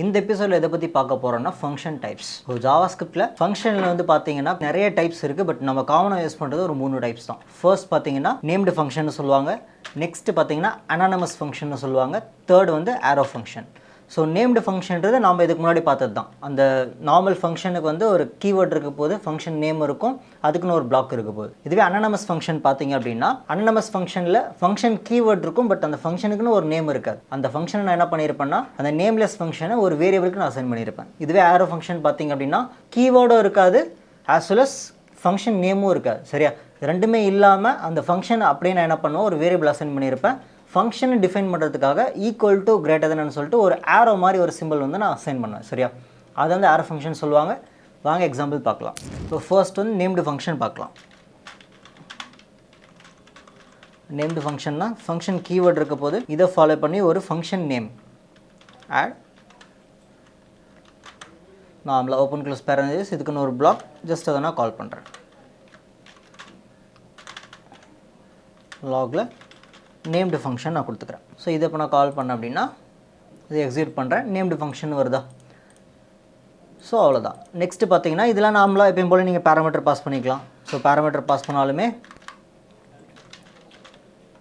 இந்த எபிசோடில் எதை பற்றி பார்க்க போகிறோம்னா ஃபங்க்ஷன் டைப்ஸ். ஸோ ஜாவாஸ்கிரிப்டில் ஃபங்க்ஷனில் வந்து பார்த்தீங்கன்னா நிறைய டைப்ஸ் இருக்குது. பட் நம்ம காமனாக யூஸ் பண்ணுறது ஒரு 3 டைப்ஸ் தான். ஃபர்ஸ்ட் பார்த்தீங்கன்னா நேம்டு ஃபங்க்ஷன் சொல்லுவாங்க. நெக்ஸ்ட் பார்த்தீங்கன்னா அனானமஸ் ஃபங்க்ஷன் சொல்லுவாங்க. தேர்ட் வந்து ஆரோ ஃபங்க்ஷன். ஸோ நேம்டு ஃபங்க்ஷன்றது நம்ம இதுக்கு முன்னாடி பார்த்தது தான். அந்த நார்மல் ஃபங்க்ஷனுக்கு வந்து ஒரு கீவேர்ட் இருக்க போது, ஃபங்க்ஷன் நேம் இருக்கும், அதுக்குன்னு ஒரு பிளாக் இருக்க போகுது. இதுவே அனானமஸ் ஃபங்க்ஷன் பார்த்தீங்க அப்படின்னா, அனானமஸ் ஃபங்க்ஷனில் ஃபங்க்ஷன் கீவேர்ட் இருக்கும், பட் அந்த ஃபங்க்ஷனுக்குன்னு ஒரு நேம் இருக்காது. அந்த ஃபங்க்ஷனை நான் என்ன பண்ணியிருப்பேன்னா, அந்த நேம்லெஸ் ஃபங்க்ஷனை ஒரு வேரியபிளுக்கு நான் அசைன் பண்ணியிருப்பேன். இதுவே ஆரோ ஃபங்க்ஷன் பார்த்தீங்க அப்படின்னா, கீவேர்டும் இருக்காது, ஆஸ் வெல் அஸ் ஃபங்க்ஷன் நேமும் இருக்காது. சரியா? ரெண்டுமே இல்லாமல் அந்த ஃபங்க்ஷன் அப்படியே நான் என்ன பண்ணுவேன், ஒரு வேரியபிள் அசைன் பண்ணியிருப்பேன். ஃபங்க்ஷனை டிஃபைன் பண்ணுறதுக்காக ஈக்குவல் டு கிரேட்டர் தென்னு சொல்லிட்டு ஒரு ஆரோ மாதிரி ஒரு சிம்பிள் வந்து நான் அசைன் பண்ணுவேன். சரியா? அது வந்து ஆரோ ஃபங்க்ஷன் சொல்லுவாங்க. வாங்க எக்ஸாம்பிள் பார்க்கலாம். ஸோ ஃபர்ஸ்ட் வந்து நேம்டு ஃபங்க்ஷன் பார்க்கலாம். நேம்டு ஃபங்க்ஷன்னா ஃபங்க்ஷன் கீவேர்ட் இருக்க போது இதை ஃபாலோ பண்ணி ஒரு ஃபங்க்ஷன் நேம் ஆட் நார்மலாக ஓப்பன் க்ளோஸ் பேரன்தீசிஸ், இதுக்குன்னு ஒரு பிளாக், ஜஸ்ட் அதை நான் கால் பண்ணுறேன். லாகில் நேம்டு ஃபங்க்ஷன் நான் கொடுத்துக்கிறேன். ஸோ இதை இப்போ நான் கால் பண்ணேன் அப்படின்னா இதை எக்ஸிக்யூட் பண்ணுறேன், நேம்டு ஃபங்க்ஷன் வருதா? ஸோ அவ்வளோதான். நெக்ஸ்ட்டு பார்த்தீங்கன்னா இதெல்லாம் நார்மலாக எப்பயும் போல் நீங்கள் பேராமீட்டர் பாஸ் பண்ணிக்கலாம். ஸோ பேராமீட்டர் பாஸ் பண்ணாலுமே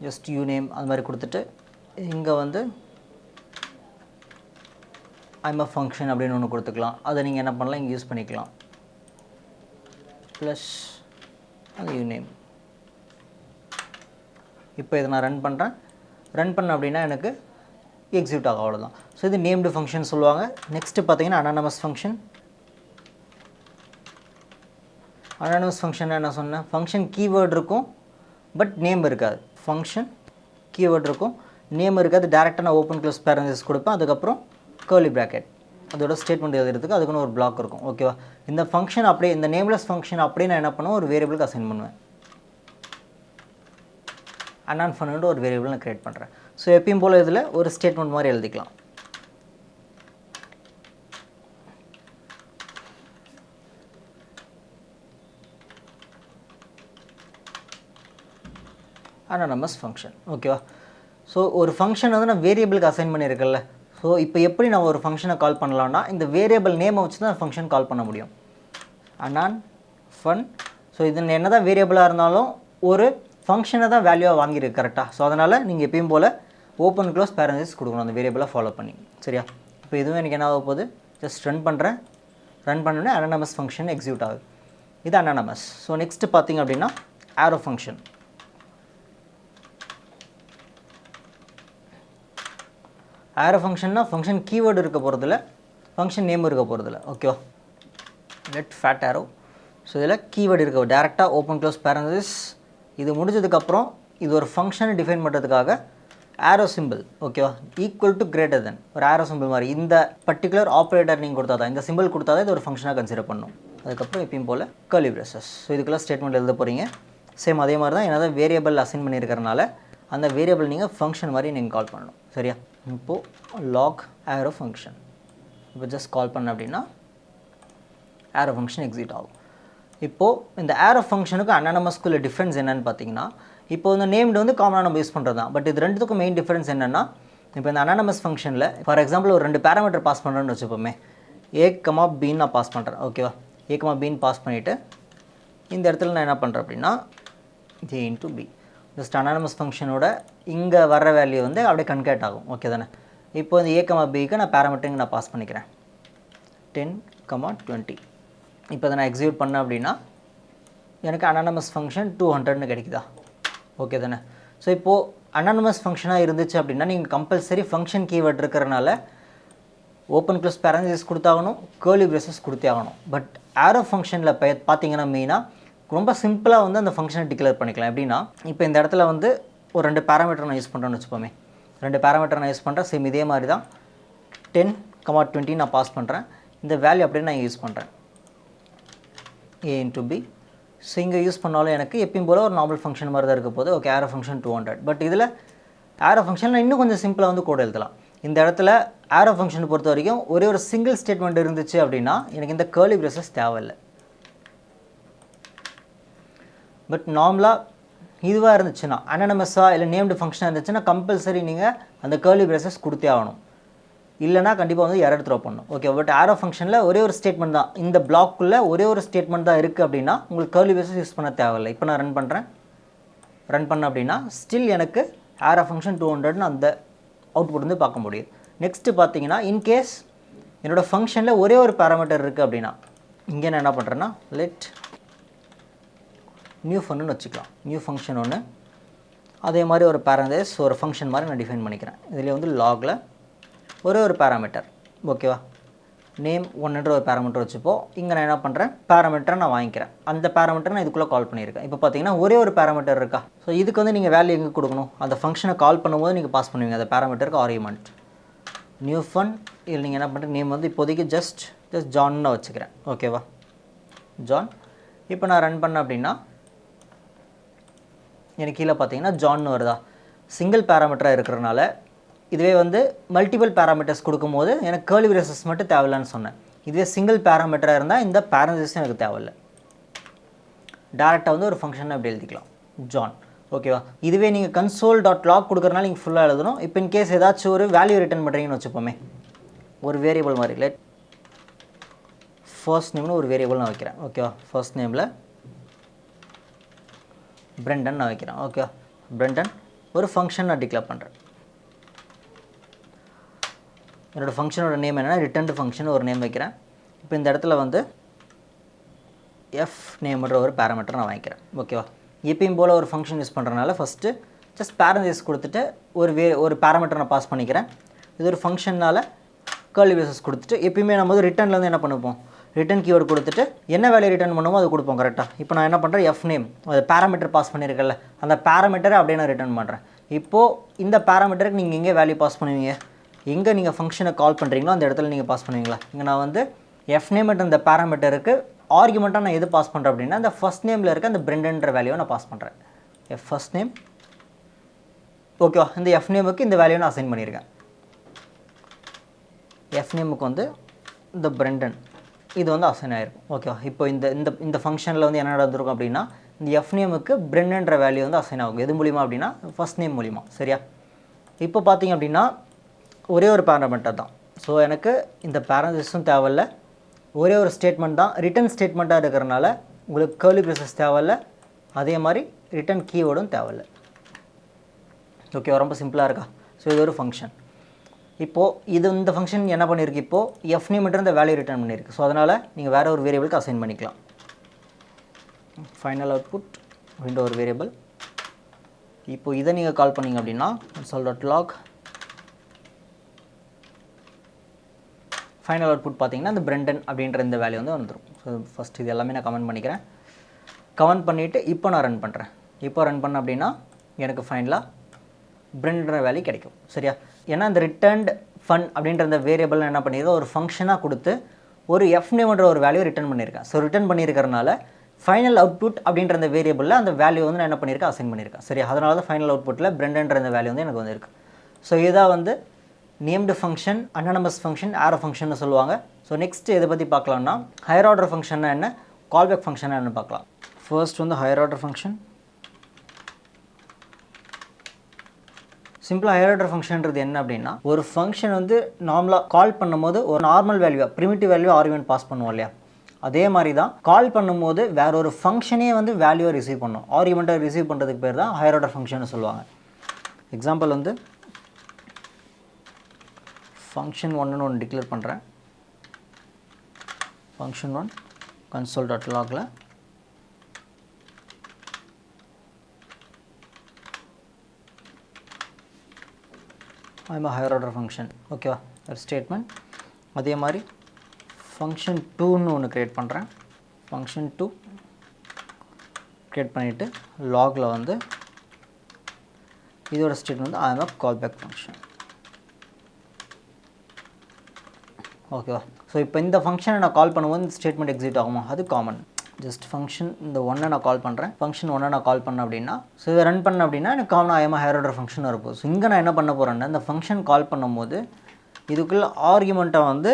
ஜஸ்ட் யூ நேம் அது மாதிரி கொடுத்துட்டு இங்கே வந்து ஐம் அ ஃபங்க்ஷன் அப்படின்னு ஒன்று கொடுத்துக்கலாம். அதை நீங்கள் என்ன பண்ணலாம், இங்கே யூஸ் பண்ணிக்கலாம். ப்ளஸ் அது யூ நேம். இப்போ இதை நான் ரன் பண்ணுறேன். ரன் பண்ண அப்படின்னா எனக்கு எக்ஸிக்யூட் ஆகும், அவ்வளோதான். ஸோ இது நேம்டு ஃபங்க்ஷன் சொல்லுவாங்க. நெக்ஸ்ட்டு பார்த்தீங்கன்னா அனானமஸ் ஃபங்க்ஷன். அனானமஸ் ஃபங்க்ஷன் என்ன சொன்னேன், ஃபங்க்ஷன் கீவேர்ட் இருக்கும் பட் நேம் இருக்காது. ஃபங்க்ஷன் கீவேர்ட் இருக்கும், நேம் இருக்காது. டேரெக்டாக நான் ஓப்பன் க்ளோஸ் பேரன்தீசிஸ் கொடுப்பேன், அதுக்கப்புறம் கர்லி ப்ராக்கெட், அதோட ஸ்டேட்மெண்ட் எழுதுறதுக்கு அதுக்குன்னு ஒரு பிளாக் இருக்கும். ஓகேவா? இந்த ஃபங்க்ஷன் அப்படியே, இந்த நேம்லெஸ் ஃபங்க்ஷன் அப்படியே நான் என்ன பண்ணுவேன், ஒரு வேரியபிளுக்கு அசைன் பண்ணுவேன். அனான் ஃபன்னுட்டு ஒரு வேரியபிள் நான் க்ரியேட் பண்ணுறேன். ஸோ எப்பயும் போல் இதில் ஒரு ஸ்டேட்மெண்ட் மாதிரி எழுதிக்கலாம். Anonymous function. ஓகேவா? ஸோ ஒரு ஃபங்க்ஷன் வந்து நான் வேரியபிளுக்கு அசைன் பண்ணியிருக்கேன்ல. ஸோ இப்போ எப்படி நான் ஒரு ஃபங்க்ஷனை கால் பண்ணலான்னா, இந்த வேரியபிள் நேமை வச்சு தான் ஃபங்க்ஷன் கால் பண்ண முடியும். Annan fun. ஸோ இது என்ன தான் வேரியபிளாக இருந்தாலும் ஒரு ஃபங்க்ஷனை தான் வேல்யூவாக வாங்கியிருக்கு, கரெக்டாக? ஸோ அதனால் நீங்கள் எப்பயும் போல் ஓப்பன் க்ளோஸ் பேரன்தீசிஸ் கொடுக்கணும் அந்த வேரியபிளை ஃபாலோ பண்ணி. சரியா? இப்போ இதுவும் எனக்கு என்ன ஆக போகுது, ஜஸ்ட் ரன் பண்ணுறேன். ரன் பண்ணோடனே அனானமஸ் ஃபங்க்ஷன் எக்ஸிக்யூட் ஆகுது. இது அனானமஸ். ஸோ நெக்ஸ்ட்டு பார்த்தீங்க அப்படின்னா ஆரோ ஃபங்க்ஷன். ஆரோ ஃபங்க்ஷன்னா ஃபங்க்ஷன் கீவேர்டு இருக்க போகிறதில்ல, ஃபங்க்ஷன் நேம் இருக்க போகிறதில்ல. ஓகேவா? லெட் ஃபேட் ஆரோ. ஸோ இதில் கீவேர்டு இருக்க டேரெக்டாக ஓப்பன் க்ளோஸ் பேரன்தீசிஸ். இது முடிஞ்சதுக்கப்புறம் இது ஒரு ஃபங்க்ஷனை டிஃபைன் பண்ணுறதுக்காக ஆரோ சிம்பிள். ஓகேவா? ஈக்குவல் டு கிரேட்டர் தென் ஒரு ஆரோ சிம்பிள் மாதிரி இந்த பர்டிகுலர் ஆப்ரேட்டர் நீங்கள் கொடுத்தா தான், இந்த சிம்பிள் கொடுத்தா தான் இது ஒரு ஃபங்க்ஷனாக கன்சிடர் பண்ணணும். அதுக்கப்புறம் எப்பயும் போல் கர்லி பிரேசஸ். ஸோ இதுக்கெல்லாம் ஸ்டேட்மெண்ட் எழுத போகிறீங்க. சேம் அதே மாதிரி தான், ஏன்னா வேரியபிள் அசைன் பண்ணியிருக்கிறனால அந்த வேரியபிள் நீங்கள் ஃபங்க்ஷன் மாதிரி நீங்கள் கால் பண்ணணும். சரியா? இப்போது லாக் ஆரோ ஃபங்க்ஷன் இப்போ ஜஸ்ட் கால் பண்ண அப்படின்னா ஆரோ ஃபங்க்ஷன் எக்ஸிட் ஆகும். இப்போது இந்த ஆரோ ஃபங்க்ஷனுக்கு அனானமஸ்க்குள்ள டிஃப்ரென்ஸ் என்னென்னு பார்த்தீங்கன்னா, இப்போ இந்த நேம்டு வந்து காமனாக நம்ம யூஸ் பண்ணுறது தான். பட் இது ரெண்டுத்துக்கும் மெயின் டிஃப்ரென்ஸ் என்னென்னா, இப்போ இந்த அனானமஸ் ஃபங்க்ஷனில் ஃபார் எக்ஸாம்பிள் ஒரு 2 பேராமீட்டர் பாஸ் பண்ணுறேன்னு வச்சுப்போமே. A, B நான் பாஸ் பண்ணுறேன். ஓகேவா? A, B பாஸ் பண்ணிவிட்டு இந்த இடத்துல நான் என்ன பண்ணுறேன் அப்படின்னா A into B. Just anonymous ஃபங்க்ஷனோட இங்கே வர்ற வேல்யூ வந்து அப்படியே கன்கேட் ஆகும். ஓகே தானே? இப்போ இந்த A, Bக்கு நான் பேராமீட்டர் நான் பாஸ் பண்ணிக்கிறேன் 10, 20. இப்போ அதை நான் எக்ஸிக்யூட் பண்ணேன் அப்படின்னா எனக்கு அனானமஸ் ஃபங்க்ஷன் 200ன்னு கிடைக்குதா? ஓகே தானே? ஸோ இப்போது அனானமஸ் ஃபங்க்ஷனாக இருந்துச்சு அப்படின்னா நீங்கள் கம்பல்சரி ஃபங்க்ஷன் கீவேர்ட் இருக்கிறனால ஓப்பன் க்ளோஸ் பேரன்தீசிஸ் கொடுத்தாகணும், கர்லி பிரேசஸ் கொடுத்தே ஆகணும். பட் ஆரோ ஃபங்க்ஷனில் பார்த்தீங்கன்னா மெயினாக ரொம்ப சிம்பிளாக வந்து அந்த ஃபங்க்ஷனை டிக்ளேர் பண்ணிக்கலாம். எப்படின்னா, இப்போ இந்த இடத்துல வந்து ஒரு 2 பேராமீட்டர் நான் யூஸ் பண்ணுறேன்னு வச்சுப்போமே. 2 பேராமீட்டர் நான் யூஸ் பண்ணுறேன். சேம் இதே மாதிரி தான் 10, 20 நான் பாஸ் பண்ணுறேன். இந்த வேல்யூ அப்படின்னு நான் யூஸ் பண்ணுறேன் A into B. ஸோ இங்கே யூஸ் பண்ணாலும் எனக்கு எப்பயும் போல் ஒரு நார்மல் ஃபங்க்ஷன் மாதிரி தான் இருக்க போது. Okay, arrow function 200. பட் இதில் ஆரோ ஃபங்க்ஷனில் இன்னும் கொஞ்சம் சிம்பிளாக வந்து கோட் எழுதலாம். இந்த இடத்துல ஆரோ ஃபங்க்ஷனை பொறுத்த வரைக்கும் ஒரே ஒரு சிங்கிள் ஸ்டேட்மெண்ட் இருந்துச்சு அப்படின்னா எனக்கு இந்த கர்லி பிரேசஸ் தேவையில்லை. பட் நார்மலாக இதுவாக இருந்துச்சுன்னா, அனானமஸாக இல்லை நேம்டு ஃபங்க்ஷனாக இருந்துச்சுன்னா கம்பல்சரி நீங்கள் அந்த கர்லி பிரேசஸ் கொடுத்தே ஆகணும். இல்லைனா கண்டிப்பாக வந்து எரர் த்ரோ பண்ணும். ஓகே, பட் ஆரோ ஃபங்க்ஷனில் ஒரே ஒரு ஸ்டேட்மெண்ட் தான், இந்த பிளாக்குள்ளே ஒரே ஒரு ஸ்டேட்மெண்ட் தான் இருக்குது அப்படின்னா உங்களுக்கு கர்லி பிரேசஸ் யூஸ் பண்ண தேவையில்லை. இப்போ நான் ரன் பண்ணுறேன், ரன் பண்ண அப்படின்னா ஸ்டில் எனக்கு ஆரோ ஃபங்க்ஷன் 200ன்னு அந்த அவுட்புட் வந்து பார்க்க முடியும். நெக்ஸ்ட்டு பார்த்தீங்கன்னா இன்கேஸ் என்னோடய ஃபங்க்ஷனில் ஒரே ஒரு பேராமீட்டர் இருக்குது அப்படின்னா இங்கே நான் என்ன பண்ணுறேன்னா லெட் நியூ ஃபன்னு வச்சுக்கலாம். நியூ ஃபங்க்ஷன் ஒன்று, அதே மாதிரி ஒரு பேரந்தேஸ் ஒரு ஃபங்க்ஷன் மாதிரி நான் டிஃபைன் பண்ணிக்கிறேன். இதில் வந்து லாகில் ஒரே ஒரு பேராமீட்டர், ஓகேவா, நேம் 1ன்ற ஒரு பேராமீட்டர் வச்சுப்போம். இங்கே நான் என்ன பண்ணுறேன், பேராமீட்டரை நான் வாங்கிக்கிறேன், அந்த பேராமீட்டர் நான் இதுக்குள்ளே கால் பண்ணியிருக்கேன். இப்போ பார்த்தீங்கன்னா ஒரே ஒரு பேராமீட்டர் இருக்கா. ஸோ இதுக்கு வந்து நீங்கள் வேல்யூ எங்கே கொடுக்கணும், அந்த ஃபங்க்ஷனை கால் பண்ணும்போது நீங்கள் பாஸ் பண்ணுவீங்க அந்த பேராமீட்டருக்கு ஆர்குமெண்ட். நியூ ஃபன் இதில் நீங்கள் என்ன பண்ணுறேன், நேம் வந்து இப்போதைக்கு ஜஸ்ட் ஜான்னு வச்சுக்கிறேன், ஓகேவா, ஜான். இப்போ நான் ரன் பண்ணேன் அப்படின்னா எனக்கு கீழே பார்த்தீங்கன்னா ஜான்னு வருதா. சிங்கிள் பேராமீட்டராக இருக்கிறனால இதுவே வந்து மல்டிபிள் பேராமீட்டர்ஸ் கொடுக்கும்போது எனக்கு கர்லி பிரேசஸ் மட்டும் தேவையில்லைன்னு சொன்னேன். இதுவே சிங்கிள் பேராமீட்டராக இருந்தால் இந்த பேரந்தசிஸும் எனக்கு தேவையில்லை, டேரெக்டாக வந்து ஒரு ஃபங்க்ஷனை அப்படி எழுதிக்கலாம் ஜான், ஓகேவா. இதுவே நீங்கள் console.log கொடுக்குறனால நீங்கள் ஃபுல்லாக எழுதணும். இப்போ இன்கேஸ் ஏதாச்சும் ஒரு வேல்யூ ரிட்டர்ன் பண்ணுறீங்கன்னு வச்சுப்போமே, ஒரு வேரியபிள் மாதிரி லெட் ஃபர்ஸ்ட் நேம்னு ஒரு வேரியபிள் நான் வைக்கிறேன், ஓகேவா. ஃபர்ஸ்ட் நேமில் பிரெண்டன் நான் வைக்கிறேன், ஓகே. பிரெண்டன் ஒரு ஃபங்க்ஷன் நான் டிக்ளேர் பண்ணுறேன். என்னோடய ஃபங்க்ஷனோட நேம் என்னென்னா ரிட்டர்ன்டு ஃபங்க்ஷன் ஒரு நேம் வைக்கிறேன். இப்போ இந்த இடத்துல வந்து எஃப் நேம்ன்ற ஒரு பேராமீட்டர் நான் வாங்கிக்கிறேன், ஓகேவா. எப்பயும் போல் ஒரு ஃபங்க்ஷன் யூஸ் பண்ணுறதுனால ஃபஸ்ட்டு ஜஸ்ட் பேரந்தேஸ் கொடுத்துட்டு ஒரு பேராமீட்டர் நான் பாஸ் பண்ணிக்கிறேன். இது ஒரு ஃபங்க்ஷனால் கர்லி பிரேசஸ் கொடுத்துட்டு எப்பயுமே நம்ம வந்து ரிட்டர்னில் வந்து என்ன பண்ணுவோம், ரிட்டன் கீவேர்டு கொடுத்துட்டு என்ன வேல்யூ ரிட்டர்ன் பண்ணுமோ அது கொடுப்போம் கரெக்டாக. இப்போ நான் என்ன பண்ணுறேன், எஃப் நேம் அது பேராமீட்டர் பாஸ் பண்ணியிருக்கல, அந்த பேராமீட்டரை அப்படியே நான் ரிட்டர்ன் பண்ணுறேன். இப்போது இந்த பேராமீட்டருக்கு நீங்கள் எங்கே வேல்யூ பாஸ் பண்ணுவீங்க, எங்கே நீங்கள் ஃபங்க்ஷனை கால் பண்ணுறீங்களோ அந்த இடத்துல நீங்கள் பாஸ் பண்ணுவீங்களா. இங்கே நான் வந்து எஃப் நேம்ன்ற இந்த பேராமீட்டருக்கு ஆர்குமெண்ட்டாக நான் எது பாஸ் பண்ணுறேன் அப்படின்னா இந்த ஃபஸ்ட் நேமில் இருக்க அந்த பிரெண்டன்ற வேல்யூவை நான் பாஸ் பண்ணுறேன். எஃப் ஃபஸ்ட் நேம், ஓகேவா. இந்த எஃப் நேமுக்கு இந்த வேல்யூவை நான் அசைன் பண்ணியிருக்கேன். எஃப் நேமுக்கு வந்து இந்த பிரெண்டன் இது வந்து அசைன் ஆகிருக்கும், ஓகேவா. இப்போ இந்த இந்த இந்த ஃபங்க்ஷனில் வந்து என்ன நடந்திருக்கும் அப்படின்னா இந்த எஃப் நேமுக்கு பிரெண்டன்ற வேல்யூ வந்து அசைன் ஆகும். எது மூலிமா அப்படின்னா ஃபஸ்ட் நேம் மூலிமா, சரியா. இப்போ பார்த்தீங்க அப்படின்னா ஒரே ஒரு பேராமீட்டர் தான். ஸோ எனக்கு இந்த பேரந்தசிஸும் தேவையில்லை, ஒரே ஒரு ஸ்டேட்மெண்ட் தான், ரிட்டன் ஸ்டேட்மெண்ட்டாக இருக்கிறனால உங்களுக்கு கர்லி பிரேசஸ் தேவையில்லை, அதே மாதிரி ரிட்டன் கீவேர்டும் தேவையில்லை, ஓகே. ரொம்ப சிம்பிளாக இருக்கா. ஸோ இது ஒரு ஃபங்க்ஷன். இப்போது இந்த ஃபங்க்ஷன் என்ன பண்ணியிருக்கு, இப்போது எஃப் நேம் மட்டும் இந்த வேல்யூ ரிட்டர்ன் பண்ணியிருக்கு. ஸோ அதனால் நீங்கள் வேறு ஒரு வேரியபிளுக்கு அசைன் பண்ணிக்கலாம். ஃபைனல் அவுட்புட் விண்டோ ஒரு வேரியபிள். இப்போது இதை நீங்கள் கால் பண்ணிங்க அப்படின்னா console.log ஃபைனல் அவுட்புட் பார்த்தீங்கன்னா இந்த பிரெண்டன் அப்படின்ற இந்த வேல்யூ வந்து வந்துடும். ஸோ ஃபஸ்ட் இது எல்லாமே நான் கமெண்ட் பண்ணிக்கிறேன். கமெண்ட் பண்ணிவிட்டு இப்போ நான் ரன் பண்ணுறேன். இப்போ ரன் பண்ண அப்படின்னா எனக்கு ஃபைனலாக பிரெண்ட்ன்ற வேல்யூ கிடைக்கும், சரியா. ஏன்னா இந்த ரிட்டர்ன்ட் ஃபன் அப்படின்ற இந்த வேரியபிள் என்ன பண்ணியிருக்கேன், ஒரு ஃபங்க்ஷனாக கொடுத்து ஒரு எஃப் நேம்ன்ற ஒரு வேல்யூ ரிட்டர்ன் பண்ணியிருக்கேன். ஸோ ரிட்டர்ன் பண்ணியிருக்கிறனால ஃபைனல் அவுட்புட் அப்படின்ற இந்த வேரியபிளில் அந்த வேல்யூ வந்து நான் என்ன பண்ணியிருக்கேன், அசைன் பண்ணியிருக்கேன், சரியா. அதனால தான் ஃபைனல் அவுட்புட்டில் பிரெண்ட்ன்ற இந்த வேல்யூ வந்து எனக்கு வந்துருக்கு. ஸோ இதான் வந்து நேம்டு ஃபங்க்ஷன், அனானமஸ் ஃபங்க்ஷன், ஆரோ ஃபங்க்ஷன் சொல்லுவாங்க. ஸோ நெக்ஸ்ட் எதை பற்றி பார்க்கலாம்னா ஹையர் ஆர்டர் ஃபங்க்ஷன்னா என்ன, கால்பேக் ஃபங்க்ஷன் என்ன பார்க்கலாம். ஃபர்ஸ்ட் வந்து ஹையர் ஆர்டர் ஃபங்க்ஷன். சிம்பிளாக ஹையர் ஆர்டர் ஃபங்க்ஷன்றது என்ன அப்படின்னா ஒரு ஃபங்க்ஷன் வந்து நார்மலாக கால் பண்ணும்போது ஒரு நார்மல் வேல்யூவாக ப்ரிமிட்டிவ் வேல்யூ ஆர்குமெண்ட் பாஸ் பண்ணுவோம் இல்லையா, அதே மாதிரி தான் கால் பண்ணும்போது வேற ஒரு ஃபங்க்ஷனே வந்து வேல்யூவை ரிசீவ் பண்ணும். ஆர்குமெண்ட்டை ரிசீவ் பண்ணுறதுக்கு பேர் தான் ஹையர் ஆர்டர் ஃபங்க்ஷன் சொல்லுவாங்க. எக்ஸாம்பிள் வந்து ஃபங்க்ஷன் ஒன்று ஒன்று டிக்ளேர் பண்ணுறேன். ஃபங்க்ஷன் ஒன் console.logல I'm a higher order function, ஓகேவா, ஒரு ஸ்டேட்மெண்ட். அதே மாதிரி ஃபங்க்ஷன் 2ன்னு ஒன்று க்ரியேட் பண்ணுறேன். ஃபங்க்ஷன் 2 க்ரியேட் பண்ணிவிட்டு லாகில் வந்து இதோட ஸ்டேட்மெண்ட் வந்து I'm a callback function, ஓகேவா. ஸோ இப்போ இந்த ஃபங்க்ஷனை நான் கால் பண்ணும்போது இந்த ஸ்டேட்மெண்ட் எக்ஸிக்யூட் ஆகுமா, அது காமன். ஜஸ்ட் ஃபங்க்ஷன் இந்த ஒன்றை நான் கால் பண்ணுறேன். ஃபங்க்ஷன் ஒன்றை நான் கால் பண்ணேன் அப்படின்னா ஸோ இதை ரன் பண்ண அப்படின்னா எனக்கு காமனாக ஐஎம் ஹையர் ஆர்டர் ஃபங்க்ஷன் வரப்போகுது. ஸோ இங்கே நான் என்ன பண்ண போகிறேன்னா இந்த ஃபங்க்ஷன் கால் பண்ணும்போது இதுக்குள்ளே ஆர்குமெண்ட்டை வந்து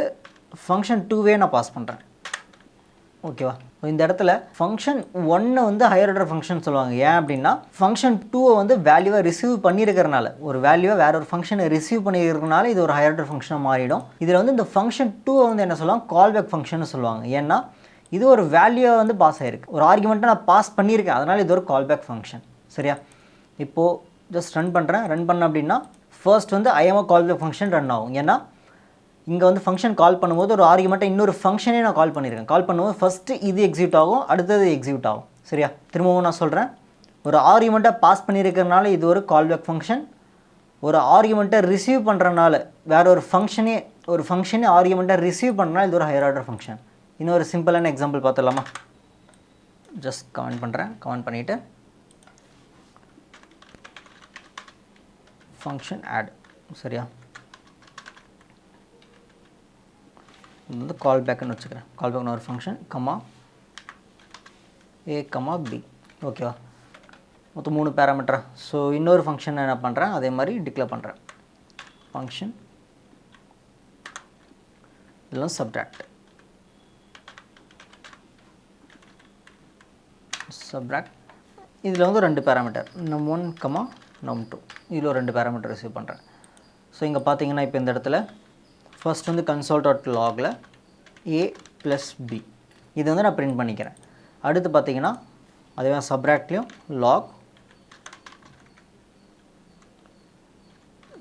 ஃபங்க்ஷன் 2வே நான் பாஸ் பண்ணுறேன், ஓகேவா? இந்த இடத்துல ஃபங்க்ஷன் 1 வந்து ஹையர் ஆர்டர் ஃபங்க்ஷன் சொல்லுவாங்க. ஏன் அப்படின்னா ஃபங்க்ஷன் 2 வந்து வேல்யூவை ரிசீவ் பண்ணியிருக்கிறனால, ஒரு வேல்யூவை வேற ஒரு ஃபங்க்ஷனை ரிசீவ் பண்ணியிருக்கிறனால இது ஒரு ஹையர் ஆர்டர் ஃபங்க்ஷனாக மாறிடும். இதில் வந்து இந்த ஃபங்க்ஷன் 2 வந்து என்ன சொல்லுவாங்க, கால்பேக் ஃபங்க்ஷன் சொல்லுவாங்க. ஏன்னா இது ஒரு வேல்யூவை வந்து பாஸ் ஆகிருக்கு, ஒரு ஆர்குமெண்ட்டை நான் பாஸ் பண்ணியிருக்கேன், அதனால் இது ஒரு கால்பேக் ஃபங்க்ஷன். சரியா? இப்போது ஜஸ்ட் ரன் பண்ண அப்படின்னா ஃபர்ஸ்ட் வந்து ஐஎம்ஓ கால்பேக் ஃபங்க்ஷன் ரன் ஆகும். ஏன்னா இங்கே வந்து ஃபங்க்ஷன் கால் பண்ணும்போது ஒரு ஆர்குமெண்ட்டை இன்னொரு ஃபங்க்ஷனே நான் கால் பண்ணியிருக்கேன். கால் பண்ணும்போது ஃபஸ்ட்டு இது எக்ஸிக்யூட் ஆகும், அடுத்தது எக்ஸிக்யூட் ஆகும். சரியா? திரும்பவும் நான் சொல்கிறேன், ஒரு ஆர்குமெண்ட்டை பாஸ் பண்ணியிருக்கிறனால இது ஒரு கால்பேக் ஃபங்க்ஷன். ஒரு ஆர்குமெண்ட்டை ரிசீவ் பண்ணுறனால வேறு ஒரு ஃபங்க்ஷனே ஆர்குமெண்ட்டை ரிசீவ் பண்ணுறனால இது ஒரு ஹையர் ஆர்டர் ஃபங்க்ஷன். இன்னொரு சிம்பிளான எக்ஸாம்பிள் பார்த்துடலாமா? ஜஸ்ட் கமெண்ட் பண்ணிவிட்டு ஃபங்க்ஷன் ஆட். சரியா? இது வந்து கால்பேக்குன்னு வச்சுக்கிறேன். கால்பேக்னு ஒரு ஃபங்க்ஷன் A, B. ஓகேவா? மொத்தம் 3 பேராமீட்டரா. ஸோ இன்னொரு ஃபங்க்ஷன் என்ன பண்ணுறேன், அதே மாதிரி டிக்ளேர் பண்ணுறேன். ஃபங்க்ஷன் இதெல்லாம் சப்ட்ராக்ட். இதில் வந்து 2 பேராமீட்டர் num1, num2. இதில் ஒரு 2 பேராமீட்டர் ரிசீவ் பண்ணுறேன். ஸோ இங்கே பார்த்தீங்கன்னா இப்போ இந்த இடத்துல ஃபர்ஸ்ட் வந்து console.logல a + b இது வந்து நான் பிரிண்ட் பண்ணிக்கிறேன். அடுத்து பார்த்தீங்கன்னா அதே சப்ராக்ட்லேயும் log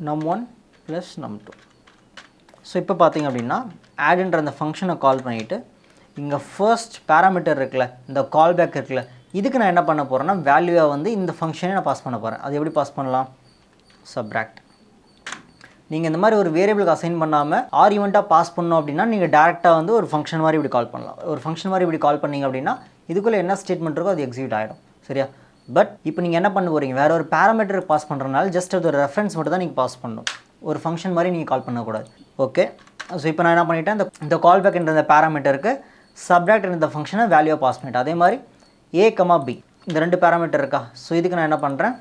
num1 + num2. ஸோ இப்போ பார்த்தீங்க அப்படின்னா ஆட்ன்ற அந்த ஃபங்க்ஷனை கால் பண்ணிவிட்டு இங்கே ஃபர்ஸ்ட் பேராமீட்டர் இருக்குல்ல, இந்த கால்பேக் இருக்குல்ல, இதுக்கு நான் என்ன பண்ண போகிறேன்னா வேல்யூவை வந்து இந்த ஃபங்க்ஷனே நான் பாஸ் பண்ண போகிறேன். அது எப்படி பாஸ் பண்ணலாம்? சப்ராக்ட். நீங்கள் இந்த மாதிரி ஒரு வேரியபிளுக்கு அசைன் பண்ணாமல் ஆர்குமெண்ட்டாக பாஸ் பண்ணோம் அப்படின்னா நீங்கள் டேரெக்டாக வந்து ஒரு ஃபங்க்ஷன் மாதிரி இப்படி கால் பண்ணலாம். ஒரு ஃபங்க்ஷன் மாதிரி இப்படி கால் பண்ணிங்க அப்படின்னா இதுக்குள்ளே என்ன ஸ்டேட்மெண்ட் இருக்கோ அது எக்ஸிக்யூட் ஆகிடும். சரியா? பட் இப்போ நீங்கள் என்ன பண்ண போகிறீங்க, வேறு ஒரு பேராமீட்டருக்கு பாஸ் பண்ணுறதுனால ஜஸ்ட் அது ஒரு ரெஃபரன்ஸ் மட்டும் தான் நீங்கள் பாஸ் பண்ணணும். ஒரு ஃபங்க்ஷன் மாதிரி நீங்கள் கால் பண்ணக்கூடாது. ஓகே? ஸோ இப்போ நான் என்ன பண்ணிவிட்டேன், இந்த கால்பேக் என்ற இந்த பேராமீட்டருக்கு சப்ராக்ட் இந்த ஃபங்க்ஷனை வேல்யூவை பாஸ் பண்ணிவிட்டேன். அதே மாதிரி A, B இந்த 2 பேராமீட்டர் இருக்கா. ஸோ இதுக்கு நான் என்ன பண்ணுறேன்,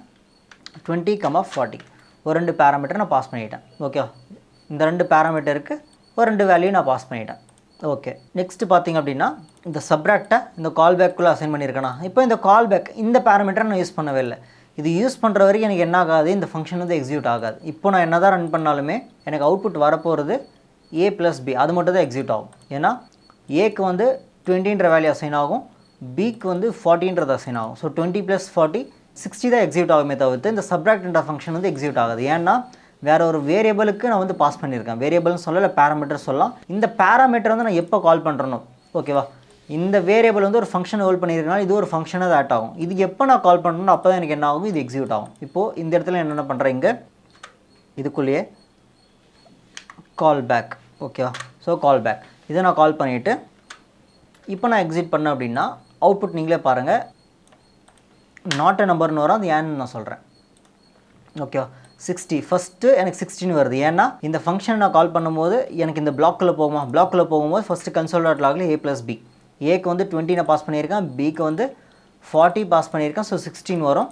20, 40 ஒரு 2 பேராமீட்டர் நான் பாஸ் பண்ணிட்டேன். ஓகே? இந்த 2 பேராமீட்டருக்கு ஒரு 2 வேல்யூ நான் பாஸ் பண்ணிட்டேன். ஓகே, நெக்ஸ்ட்டு பார்த்திங்க அப்படின்னா இந்த சப்ராக்டை இந்த கால்பேக்குள்ளே அசைன் பண்ணியிருக்கேனா. இப்போ இந்த கால்பேக் இந்த பேராமீட்டரை நான் யூஸ் பண்ணவே இல்லை. இது யூஸ் பண்ணுற வரைக்கும் எனக்கு என்ன ஆகாது, இந்த ஃபங்க்ஷன் வந்து எக்ஸிக்யூட் ஆகாது. இப்போ நான் என்ன தான் ரன் பண்ணாலுமே எனக்கு அவுட்புட் வரப்போகிறது A + B அது மட்டும் தான் எக்ஸிக்யூட் ஆகும். ஏன்னா ஏக்கு வந்து 20ன்ற வேல்யூ அசைன் ஆகும், பிக்கு வந்து 40ன்றது அசைன் ஆகும். ஸோ 20 + 40 60 தான் எக்ஸிக்யூட் ஆகுமே தவிர்த்து இந்த சப்ராக்ட்ன்ற ஃபங்க்ஷன் வந்து எக்ஸிக்யூட் ஆகுது. ஏன்னா வேறு ஒரு வேரியபிளுக்கு நான் வந்து பாஸ் பண்ணியிருக்கேன். வேரியபிள்னு சொல்லலை, பேராமீட்டர் சொல்லலாம். இந்த பேராமீட்டர் வந்து நான் எப்போ கால் பண்ணுறனோ, ஓகேவா, இந்த வேரியபிள் வந்து ஒரு ஃபங்க்ஷன் ஹோல்ட் பண்ணியிருக்கனால இது ஒரு ஃபங்க்ஷனாக அது ஆட் ஆகும். இது எப்போ நான் கால் பண்ணணும் அப்போ தான் எனக்கு என்ன ஆகும், இது எக்ஸிக்யூட் ஆகும். இப்போது இந்த இடத்துல என்னென்ன பண்ணுறேன், இங்கே இதுக்குள்ளேயே கால் பேக். ஓகேவா? ஸோ கால் பேக் இதை நான் கால் பண்ணிவிட்டு இப்போ நான் எக்ஸிட் பண்ணேன் அப்படின்னா அவுட்புட் நீங்களே பாருங்கள், நாட் அ நம்பர்னு வரும். அது ஏன்னு நான் சொல்கிறேன். ஓகேவா? 60 ஃபஸ்ட்டு எனக்கு 16 வருது. ஏன்னா இந்த ஃபங்க்ஷன் நான் கால் பண்ணும்போது எனக்கு இந்த பிளாக்கில் போகும்போது ஃபஸ்ட்டு console.logல A + B, ஏக்கு வந்து 20 நான் பாஸ் பண்ணியிருக்கேன், பிக்கு வந்து 40 பாஸ் பண்ணியிருக்கேன். ஸோ 16 வரும்.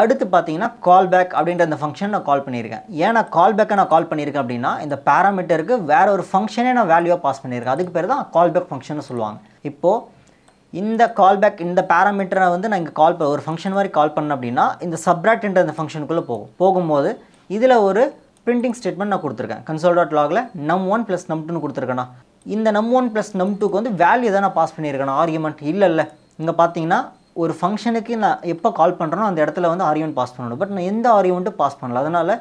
அடுத்து பார்த்தீங்கன்னா கால் பேக் அப்படின்ற அந்த ஃபங்க்ஷன் நான் கால் பண்ணியிருக்கேன். ஏன்னா கால் பேக்கை நான் கால் பண்ணியிருக்கேன் அப்படின்னா இந்த பேராமீட்டருக்கு வேறு ஒரு ஃபங்க்ஷனே நான் வேல்யூவாக பாஸ் பண்ணியிருக்கேன். அதுக்கு பேர் தான் கால் பேக் ஃபங்க்ஷன் சொல்லுவாங்க. இப்போது இந்த கால்பேக் இந்த பேராமீட்டரை வந்து நான் இங்கே ஒரு ஃபங்க்ஷன் மாதிரி கால் பண்ணேன் அப்படின்னா இந்த சப்ராக்ட்ன்ற அந்த ஃபங்க்ஷனுக்குள்ளே போகும்போது இதில் ஒரு பிரிண்டிங் ஸ்டேட்மெண்ட் நான் கொடுத்துருக்கேன். console.logல num1 + num2 கொடுத்துருக்கேன்னா இந்த num1 + num2க்கு வந்து வேல்யூ தான் நான் பாஸ் பண்ணியிருக்கேன், ஆர்குமெண்ட் இல்லை. இங்கே பார்த்தீங்கன்னா ஒரு ஃபங்க்ஷனுக்கு நான் எப்போ கால் பண்ணுறேனோ அந்த இடத்துல வந்து ஆர்குமெண்ட் பாஸ் பண்ணணும். பட் நான் எந்த ஆர்குமெண்ட்டும் பாஸ் பண்ணல. அதனால்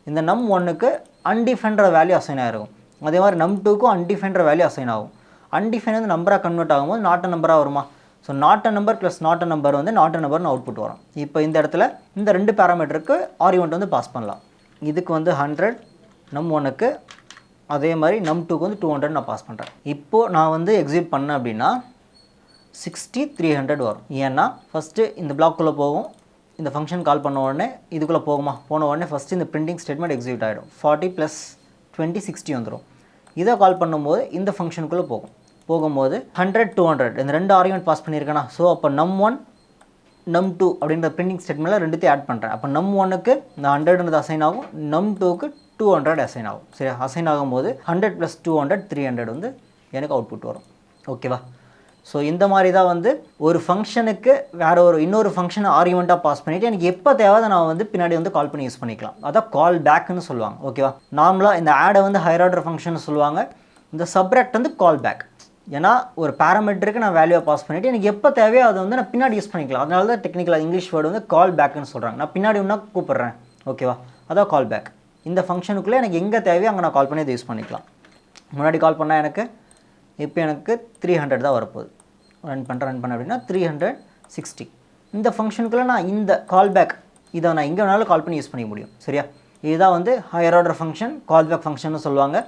இந்த num1க்கு அன்டிஃபைன்ற வேல்யூ அசைன் ஆகிருக்கும். அதே மாதிரி num2க்கும் அன்டிஃபைன்ற வேல்யூ அசைன் ஆகும். அன்டிஃபைன் வந்து நம்பராக கன்வெர்ட் ஆகும்போது நாட் அ நம்பராக வருமா. So not a number + not a number வந்து நாட் அ நம்பர்னு அவுட்புட் வரும். இப்போ இந்த இடத்துல இந்த 2 பேராமீட்டருக்கு ஆர்குமெண்ட் வந்து பாஸ் பண்ணலாம். இதுக்கு வந்து 100 num1க்கு, அதே மாதிரி num2க்கு வந்து 200 நான் பாஸ் பண்ணுறேன். இப்போது நான் வந்து எக்ஸிக்யூட் பண்ணேன் அப்படின்னா 60 300 வரும். ஏன்னா ஃபஸ்ட்டு இந்த பிளாக்குள்ளே போகும், இந்த ஃபங்க்ஷன் கால் பண்ண உடனே இதுக்குள்ளே போன உடனே ஃபஸ்ட்டு இந்த பிரிண்டிங் ஸ்டேட்மெண்ட் எக்ஸிக்யூட் ஆகிடும். 40 + 20 60 வந்துடும். இதை கால் பண்ணும்போது இந்த ஃபங்க்ஷனுக்குள்ளே போகும்போது 100 200 இந்த 2 ஆர்குமெண்ட் பாஸ் பண்ணியிருக்கேனா. ஸோ அப்போ num1 num2 அப்படின்ற பிரிண்டிங் ஸ்டேட்மெண்ட்டில் ரெண்டுத்தையும் ஆட் பண்ணுறேன். அப்போ num1க்கு இந்த 100ன்றது அசைன் ஆகும், num2க்கு 200 அசைன் ஆகும். சரி, அசைன் ஆகும்போது 100 + 200 300 வந்து எனக்கு அவுட்புட் வரும். ஓகேவா? ஸோ இந்த மாதிரி தான் வந்து ஒரு ஃபங்க்ஷனுக்கு இன்னொரு ஃபங்க்ஷனை ஆர்குமெண்ட்டாக பாஸ் பண்ணிவிட்டு எனக்கு எப்போ தேவை நான் வந்து பின்னாடி வந்து கால் பண்ணி யூஸ் பண்ணிக்கலாம். அதான் கால் பேக்குன்னு சொல்லுவாங்க. ஓகேவா? நார்மலாக இந்த ஆடை வந்து ஹையர் ஆர்டர் ஃபங்க்ஷன் சொல்லுவாங்க, இந்த சப்ராக்ட் வந்து கால் பேக். ஏன்னா ஒரு பேராமீட்டருக்கு நான் வேல்யூவை பாஸ் பண்ணிவிட்டு எனக்கு எப்போ தேவையோ அதை வந்து நான் பின்னாடி யூஸ் பண்ணிக்கலாம். அதனால தான் டெக்னிக்கலாக இங்கிலீஷ் வேர்டு வந்து கால் பேக்குன்னு சொல்கிறாங்க. நான் பின்னாடி ஒன்றா கூப்பிட்றேன். ஓகேவா? அதான் கால் பேக். இந்த ஃபங்க்ஷனுக்குள்ளே எனக்கு எங்கே தேவையோ அங்கே நான் கால் பண்ணி அதை யூஸ் பண்ணிக்கலாம். முன்னாடி கால் பண்ணால் இப்போ எனக்கு 300 தான் வரப்போகுது. ரன் பண்ண அப்படின்னா 360. இந்த ஃபங்க்ஷனுக்குள்ளே நான் இந்த கால் பேக் இதை நான் எங்கே வேணாலும் கால் பண்ணி யூஸ் பண்ணிக்க முடியும். சரியா? இதுதான் வந்து higher order function, callback function சொல்லுவாங்க.